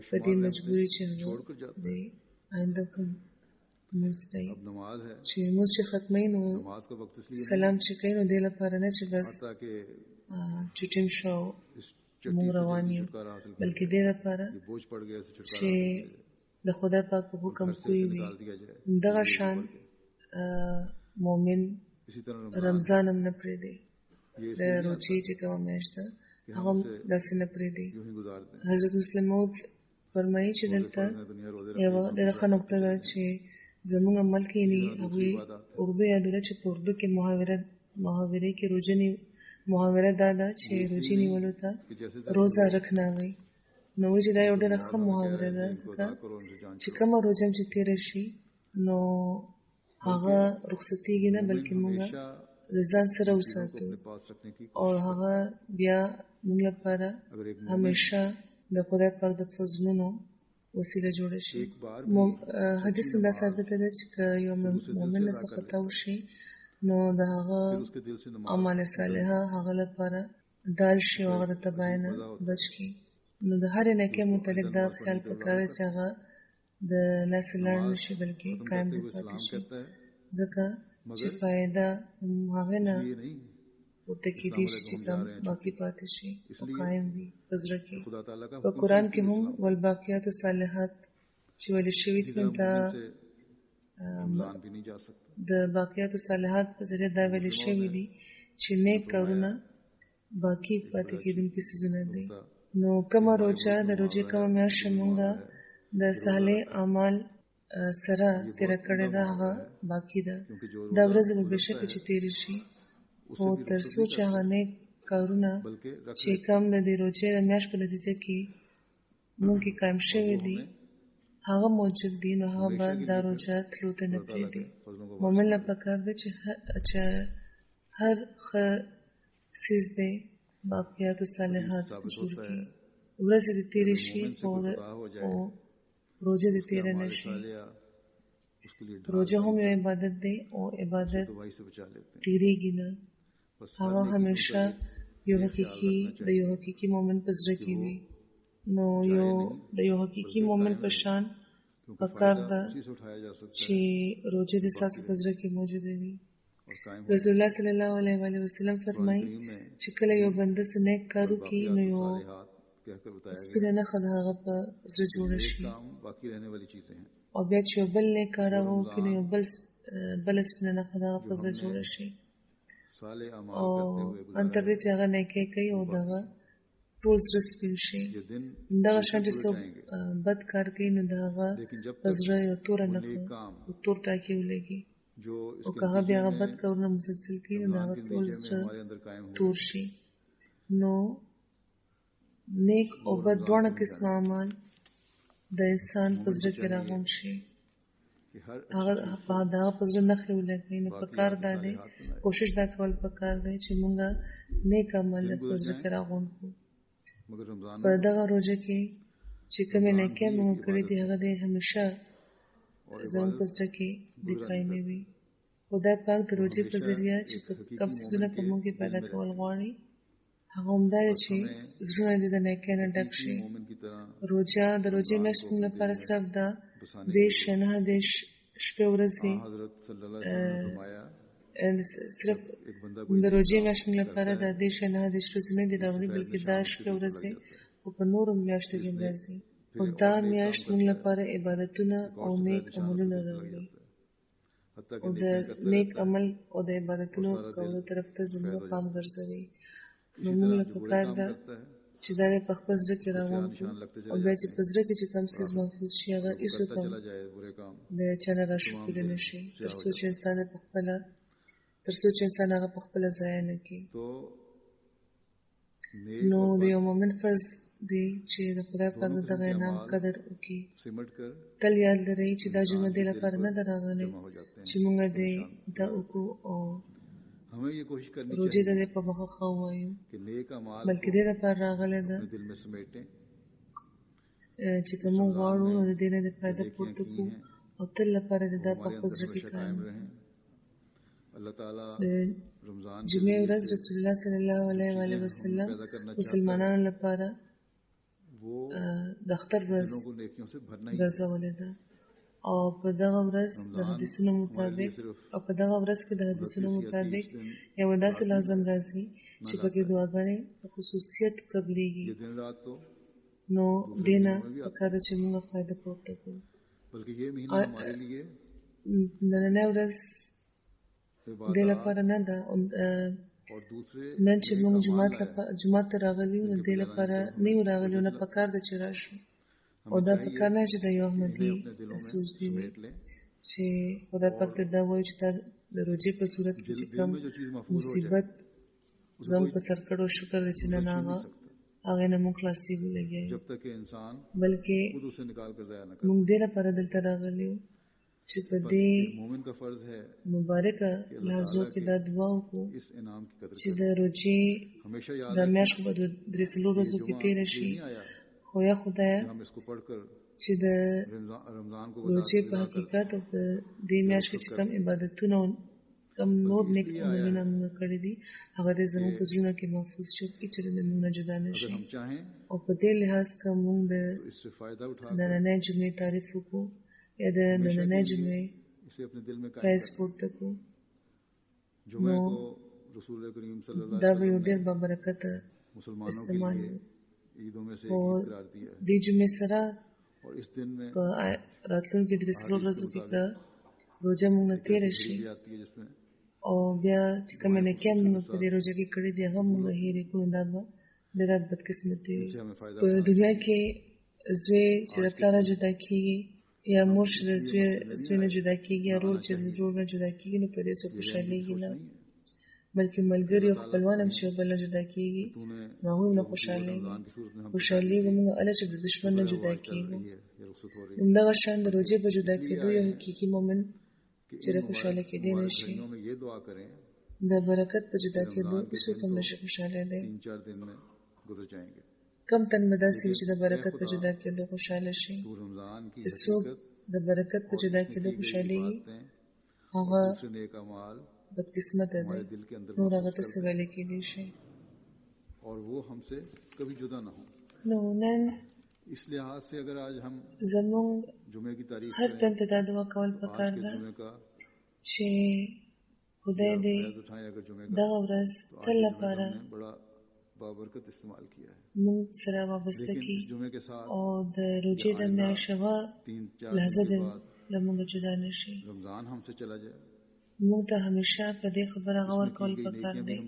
په دې مجبوري چې هغه د آینده هم مستی अब नमाज है چې موږ چې ختمي نو नमाज का वक्त इसलिए سلام چې کوي نو د لپاره نه چې بس ताकि چټیم شو इस चट्टी موږ से روان जल्दी یو छुटकारा हासिल किया بلکې د لپاره जो बोझ पड़ गया से چې छुटकारा हासिल किया د خدای پاک په حکم घर से کوي इसे وي निकाल दिया जाए دغه شان مؤمن इसी तरह رمضان هم نه پرې دی ये د روزي چې کوم میاشت ده هغه هم داسې نه پرې دی यूं ही गुजारते हैं حضرت مسلم موعود فرمایي چې دلته दुनिया रोजे یو ډېره ښه نقطه ده چې زموږ عمل کې نه هغوی اردو یادونه چې په اردو کې محاورې کې روزنی محاوره دا ده چې روزي نیولو ته روزه رکھنا وي نو چې دا یو ډېره ښه محاوره ده ځکه چې کومه روزه چې تېره شي نو هغه رخصتېږي نه بلکې موږ د ځان سره وساتو او هغه بیا موږ لپاره همیشه د خدای پاک د فضلونو وسیله جوړه شي حدیث دا ثابت ده چې یو مؤمن څه خطا وشي نو د هغه اعمال صالحه هغه لپاره ډال شي او هغه د تباہ نه بچ کی نو د هر نیکه متعلق دا خیال پکاره چې هغه د لاس لاړ نشي بلکې قائم دی پاتې شي ځکه چې فائدہ هغه نه ورته کې دي چې کوم باقی پاتې شي او قائم وي پزره کې په قران کې هم والباقیات الصالحات چې ولې شوی ته د باقیات الصالحات په ذریعہ دا ویل شوی دي چې نیک کارونه باقی پاتې کېدونکي څیزونه دي نو کومه روزه د روزې کومه میاشت مونږه د صالح اعمال سره تیر کړه دا هغه باقی ده دا ورځ به بشک چې تیر شي او تر څو چې هغه نیک کارونه چې کوم د دې روزې د میاشت په نتیجه کې مونږ کې قائم شوی دي هغه موجود دي نو هغه بعد دا روزه تلو ته نه پریږدي مومن له پکار دی چې هر سیز دی باقیات صالحات جوړ کی ورځ دې تیرې شي او روزه دې تیرې نه شي روزه هم یو عبادت دی او عبادت تیریږي نه هغه همیشه یو حقیقي مومن په زړه کې وي نو د یو حقیقي مومن په شان پکار ده چې روزه د ساتو په زړه کې موجود وي رسول الله صلی الله علیه و وسلم فرمایي چې کله یو بنده څه نیک کار وکړي نو یو سپینه نښه د هغه په زړه جوړه شي او بیا چې یو بل نیک کار هغه وکړي نو یو بل سپینه نښه د هغه په زړه جوړه شي او انتر دې چې هغه نیکي کوي او دغه ټول سره سپین شي دغه شان چې څوک بد کار کوي نو دغه په زړه یو توره نښه او تور ټاکي ولګي او که هغه بیا بد کارونه مسلسل کوي نو دغه ټول سره تور شي نو نیک او بد دواړه قسم اعمال د انسان په زړه کې راغون شي هغه په زړه نښې ولګي نو پکار دا دی کوشش دا کول پکار دی چې مونږه نیک عمل په زړه کې راغون کړو په دغه روزه کې چې کومې نیکۍ مونږ کړې دي هغه دې همیشه زموږ په زړه کې د قایمې وي خدای پاک د روزې په ذریعه چې کوم څیزونه په مونږ کې پیدا کول غواړي هغه همدا چې زړونه دې د نیکۍ نه ډک شي روزه د روزې میاشت مونږ لپاره صرف دا دیش نه دیش شپه ورځې صرف د روزې میاشت مونږ لپاره دا دیش نه دیش ورځې نه دي راوړي بلکې دا شپه ورځې او په نورو میاشتو کې راځي او دا میاشت مونږ لپاره عبادتونه او نیک عملونه راوړي او د نیک عمل او د عبادتونو کولو طرف ته زموږ پام ګرځوي نو موږ له پکار ده چې دا په خپل زړه کې راوړو او بیا چې په زړه کې چې کوم څه محفوظ شي هغه ایسو کوم د چانه را شکر نه شي تر څو چې انسان هغه په خپل ځای نه کوي نو د یو مومن فرض دی چې د خدای پاک دغه انعام قدر وکړي تل یاد لرئ چې دا جمعه د لپاره نه دراغلي چې موږ دې دا وکړو او روزه د په مخه خو وایو بلکې د لپاره راغله ده چې کوم غواړو د دې نه د فائدہ پورته کو او تل لپاره د په پزره کې قائم الله تعالی جمعه ورځ رسول الله صلی الله علیه و آله وسلم مسلمانانو لپاره د اختر ورځ ګرځولې ده او په دغه ورځ د حدیثونو مطابق کې د حدیثونو مطابق یو داسې لازم راځي چې پکې دعاګانې په خصوصیت قبليږي نو دینه پکار چې موږ فائدہ پورته کړو بلکې یہ مہینہ ہمارے لیے نن ورځ د لپاره نه ده نن چې موږ جمعه ته راغلي نو د لپاره نه راغلي نو پکار د چې راشو او دا پکار نه چې د یو احمدي سوچ دی چې خدای پاک دا وایي چې د روزي په صورت کې چې کوم مصیبت زم په سر کړو شکر دې چې نه ناغه هغه نه مونږ خلاصي ولګي بلکې موږ دې لپاره دلته راغلي چې په دې مبارکه لحظو کې دا دعا وکړو چې د روزي د میاشت په 3 ورځو کې تیر شي خو یا خدای چې د روزي په حقیقت او په دې میاشت کې چې کوم عبادتونه کم نور نیک عملونه موږ کړی دي هغه د زموږ په زړونو کې محفوظ شي چې د موږ نه جدا نشي او په دې لحاظ که موږ د نننۍ جمعې تعریف وکړو یا د نننۍ جمعې فیض پورته کړو نو دا به یو ډېر بابرکته استعمال وي او دې جمعې سره په راتلونکي 3 ورځو کې که روزه موږ نه تېره شي او بیا چې کومه نیکي موږ په دې روزه کې کړې دي هغه موږ هېرې کړو دا به ډېره بدقسمتي وي په دنیا کې زوی چې د پلار جدا کېږي یا مور چې د زوی نه جدا کېږي یا رور چې د رور نه جدا کېږي نو په دې څوک خوشحالېږي نه بلکې ملګري او خپلوان هم چې یو بل نه جدا کېږي نو هغوی نه خوشحالېږو موږ هله چې د دشمن نه جدا کېږو همدغه شان د روزې په جدا کېدو یو حقیقي مومن چې خوشاله کېدی نه شي د برکت په جدا کېدو هیڅوک هم نشي خوشالیدی کم تن به داسې وي چې د برکت په جدا کېدو خوشاله شي هیڅوک د برکت په جدا کېدو خوشالېږي هغه بدقسمته دی نور هغه ته څه ویلی کېدی شي نو نن اس لحاظ سے اگر آج ہم زمون جمعے کی تاریخ هر تن ته دا دعا کول پکار ده چې خدای دې دغه ورځ تل لپاره بڑا بابرکت استعمال کیا ہے موږ سره وابسته کی او د روزې د میاشتې لحظه د لمونږ جدا نشي رمضان هم سے چلا جائے موږ ته همیشه په دې خبره غور کول پکار دی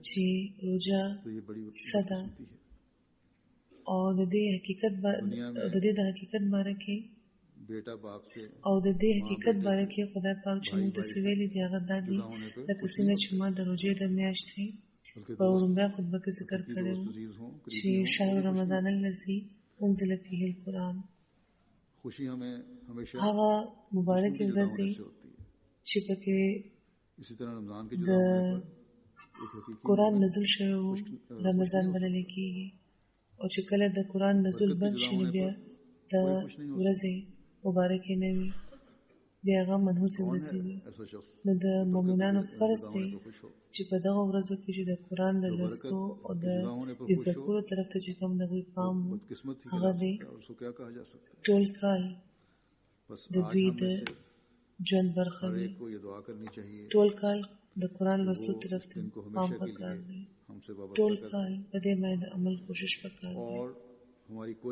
چې روزه صدا او د دې حقیقت باره کې بیٹا باپ سے او د دې حقیقت باره کې خدای پاک چې موږ ته سویلي دی هغه دا دی لکه څنګه چې ما د روزې د میاشتې په وړاندې خطبه کې ذکر کړی چې شهر رمضان الذي انزل فيه القرآن خوشی ہمیں ہمیشہ هغه مبارک ورځ چې پکې اسی طرح رمضان کې د قرآن نزول شوی رمضان بلل کېږي او چې کله د قرآن نزول بند شي نو بیا د ورځې مبارکې نه وي بیا هغه منحوسې ورځې وي نو د مؤمنانو فرض دی چې په دغه ورځو کې چې د قرآن د لوستو او د زده کړو طرف ته چې کوم د دوی پام هغه دی ټول کال د دوی د ژوند برخه وي ټول کال د قرآن لوستو طرف ته پام پکار دی ټول کال په دې باندې عمل کوشش پکار دی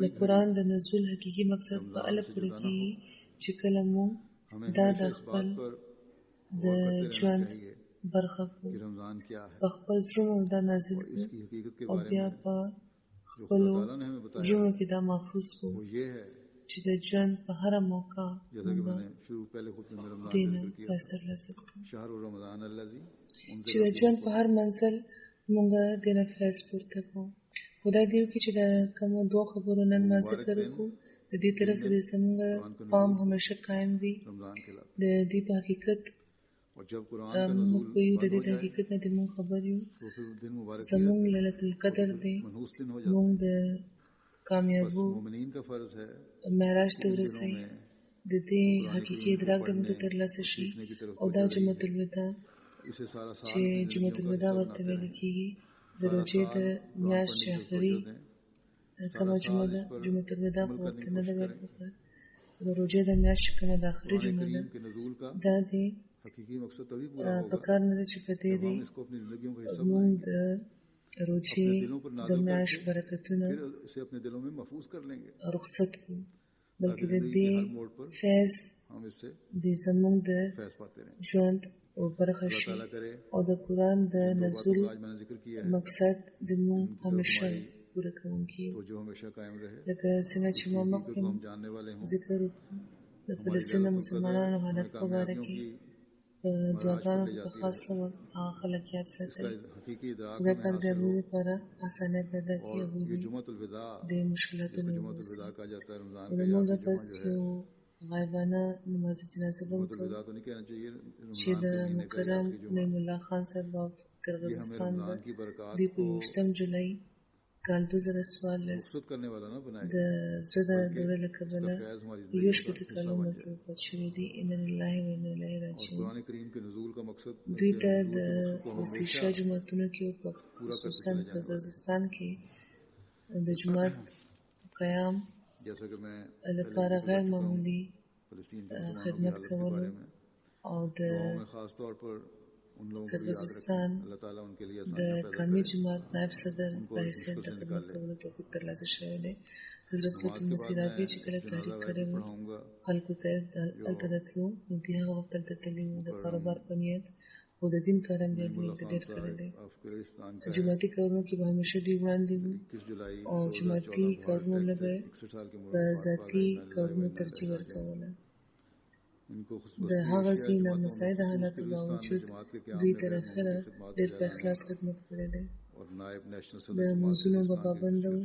د قرآن د نزول حقیقي مقصد په الګ پوره کیږي چې کله مو دا د خپل د ژوند برخه په خپل زړونو دا نازل او بیا په خپل زړونو کې دا محفوظ کو چې د ژوند په هر موقع دینه فاستر لسکو چې د ژوند په هر منزل مونږه دینه فاس پورته کو خدای دیو کې چې د کوم دوه خبرو نن ما ذکر وکړو د دې طرف دې زموږ پام همیشه قائم وي د دې په حقیقت موږ په یو د دې حقیقت نه موږ خبر یو زموږ ليله القدر دی موږ د کامیابو معراج ته ورسئ د دې حقیقي ادراک د موږ ترلاسه شي او دا جمعه الوداع چې جمعه الوداع ورته ویل کېږي د روزې د میاشتې آخري کومه جمعه ده جمعه الوداع ورته نه ده ویل پکار د روژې د میاشتې کومه د آخري جمعه ده دا دی پکار نه ده چې په دې دی موږ د روژې د میاشت برکتونه رخصت کړو بلکې د دې فیض د زموږ د ژوند او برخه شي او د قرآن د نزول مقصد د موږ همیشه پوره کوونکی لکه څنګه چې ما مخکې ذکر وکړو د فلسطین د مسلمانانو حالت په باره کې په دعاګانو په خاص ډول هغه خلک یاد ساتي خدای پاک د هغوی لپاره اسانۍ پیدا کړي هغوی د مشکلاتونو وباسي او د لمونځ نه پس یو غایبانه نماز جنازه به وکړو چې د مکرم نعیم الله خان صاحب اف قرغیزستان به دوی په 28 جولای کال 2014 د زړه د دورې له کبله 18 کال عمر کې وفات شوي دي انا لله و انا الیه راجعون دوی ته د وسطیشا جوماتونو کې په خصوصا قرغیزستان کې د جومات قیام لپاره غیر معمولی خدمت کولو او د قرغیزستان د قومي جماعت نائب صدر په حیثیت د خدمت کولو توفیق ترلاسه شوی دی حضرت قطب المسیح رابعي چې کله تحریک کړی و خلکو ته هلته د تلو نو دوی هغه وخت هلته تللي وو د کاروبار په نیت خو د دین کار هم بیا دوی ته ډېر کړی دی جوماتي کارونو کې به همیشه دوی وړاندې وو او جوماتي کارونو له به په ذاتي کارونو ترجیح ورکوله د هغه ځای نامساعد حالاتو باوجود دوی تر اخره ډېر په اخلاص خدمت کړی دی د لمونځونو به پابند وو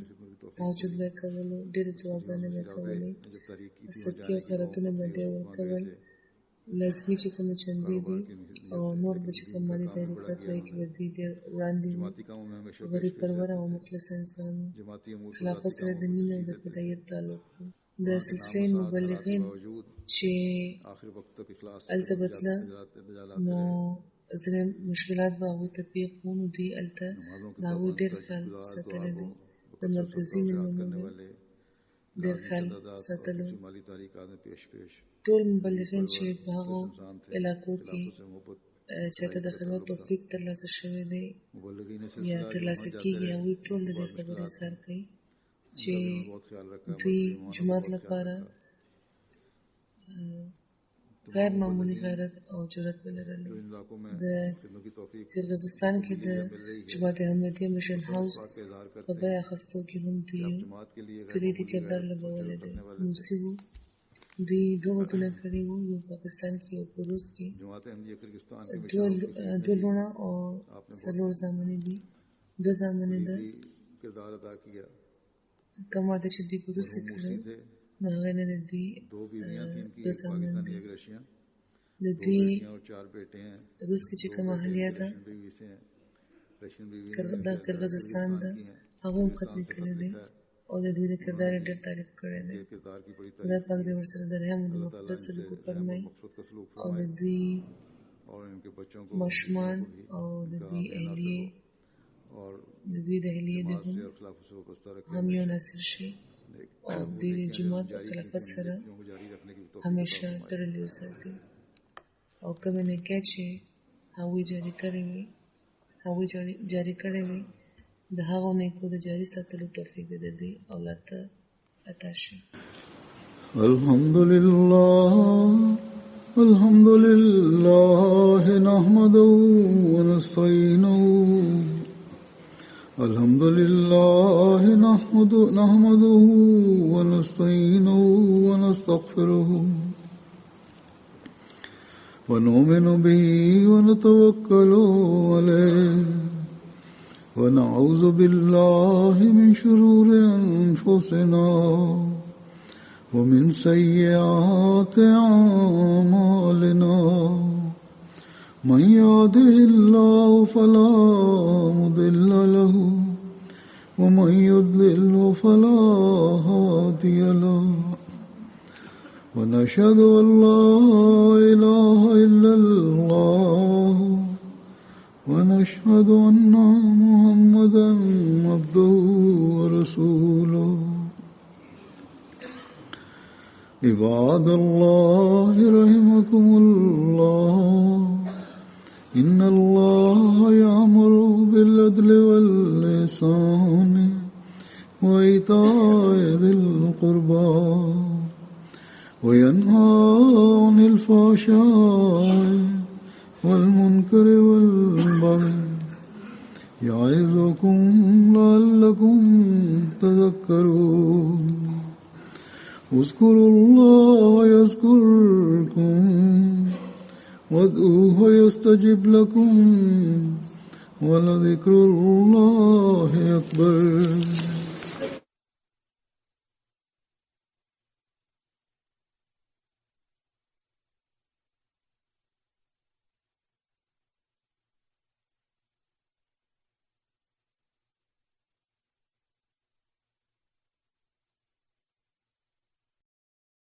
تهجد به یې کولو ډېرې دعاګانې به یې کولې صدقې او خیراتونه به ډېر ورکول لازمي چې کومې چندې دي او نور به چې کوم مالي تحریکات وایي کې به دوی ډېر وړاندې وو غریب پروره او مخلص انسان وو خلافت سره د مینې او د فدایت تعلق وو د سلسله مبلغین چې هلته به تله نو ځینې مشکلات به هغوی ته پیښ وو نو دوی هلته د هغوی ډېر خیال ساتلی دی د مرکزي مېلمنو ډېر خیال ساتلو ټول مبلغین چې په هغو علاقو کې چاته د خدمت توفیق ترلاسه شوی دی یا ترلاسه کېږي هغوی ټول د دې خبرې اظهار کوي چې دوی جومات لپاره غیر معمولی غیرت او جرأت ولرلو د قرغیزستان کې د جماعت احمدیه مشن هاوس په بیه اخیستو کې هم دوی کلیدي کردار لوبولی دی موسي وو دوی دوه ودونه کړي وو یو پاکستان کې یو په روس کې دوه لوڼه او څلور زامنې دي دوه زامنې ده کوم واده چې دوی په روس کې کړی نو هغه نه د دوی دوه زامن دي د دوی روس کې چې کومه اهلیه ده د قرغیزستان ده هغه هم خط لیکلی دی او د دوی د کردار ډېر تعریف کړی دی خدای پاک دې ورسره د رحم او د مغفرت سلوک وفرمایي او د دوی ماشومان او د دوی اهلیې د اهلیې د هم یو ناصر شي او دوی د جومات په خلافت سره همیشه تړلي وساتي او کومې نیکۍ چې هغوی جاري کړې وي د هغو نیکو د جاري ساتلو توفیق د دوی اولاد ته عطا شي الحمد لله نحمده ونستعينه الحمد لله نحمده ونستعينه ونستغفره ونؤمن به ونتوكل عليه ونعوذ بالله من شرور أنفسنا ومن سيئات أعمالنا من يهده الله فلا مضل له ومن يضلل فلا هادي له ونشهد أن لا إله إلا الله ونشهد أن محمدا عبده ورسوله عباد الله رحمكم الله إن الله يأمر بالعدل والإحسان وإيتاء ذي القربى وينهى عن الفحشاء والمنكر والبغي يعظكم لعلكم تذكرون اذكروا الله يذكركم وادعوه يستجب لكم ولذكر الله أكبر